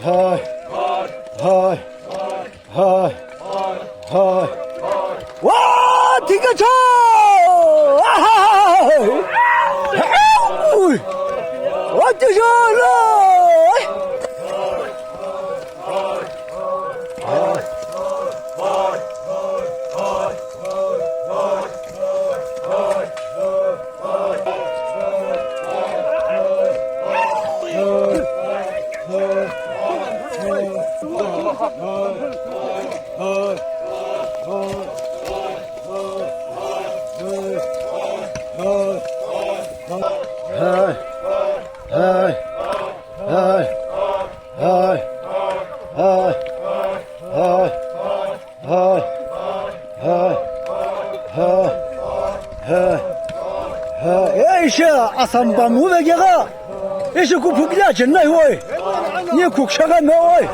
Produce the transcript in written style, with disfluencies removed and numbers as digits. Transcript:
하이 하이 하이 하이 와 디가쳐 어쩌셔라 ايش اصلا بمو بقى ايش كوب بلا جنة هوي ني كوك شغل ما هوي